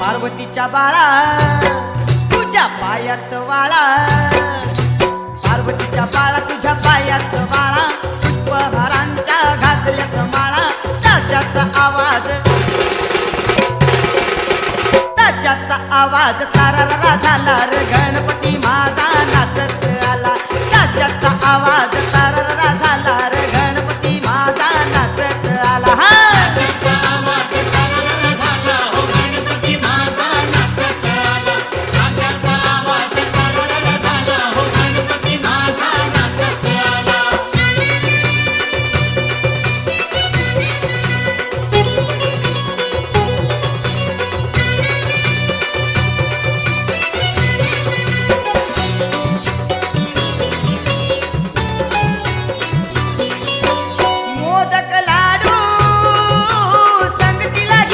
पार्वतीच्या बाळा तुझ्या पायात वाळा, पार्वतीच्या बाळा तुझ्या पायात वाळा, पुष्पहारांच्या घातल्यात माळा, ताशाचा आवाज तारारा झाला रे गणपती माझा नाचत आला, ताशाचा आवाज तारारा झाला रे